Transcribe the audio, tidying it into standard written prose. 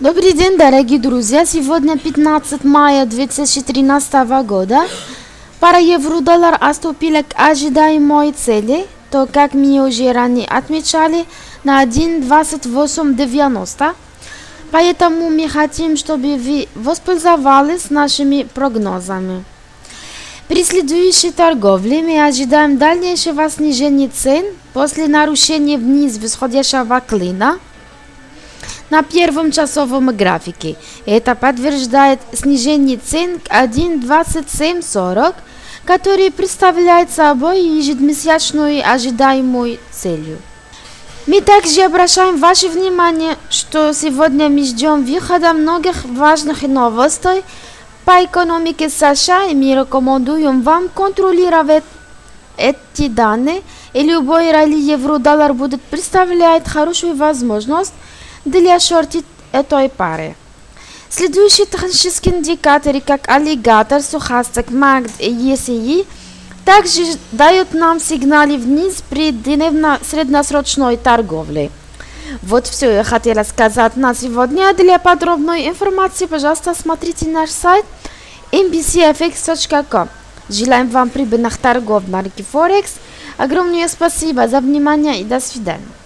Добрый день, дорогие друзья! Сегодня 15 мая 2013 года. Пара евро-доллар отступила к ожидаемой цели, то, как мы уже ранее отмечали, на 1,2890. Поэтому мы хотим, чтобы вы воспользовались нашими прогнозами. При следующей торговле мы ожидаем дальнейшего снижения цен после нарушения вниз восходящего клина на первом часовом графике. Это подтверждает снижение цен к 1,2740, который представляет собой ежемесячную ожидаемую целью. Мы также обращаем ваше внимание, что сегодня мы ждем выхода многих важных новостей по экономике США, и мы рекомендуем вам контролировать эти данные, и любой ралли евро-доллар будет представлять хорошую возможность для шортить этой пары. Следующие технические индикаторы, как аллигатор, сухосток, МАКД и ECE, также дают нам сигналы вниз при дневно-средносрочной торговле. Вот все я хотела сказать на сегодня. Для подробной информации, пожалуйста, смотрите наш сайт mbcfx.com. Желаем вам прибыльных торгов на рынке Форекс. Огромное спасибо за внимание и до свидания.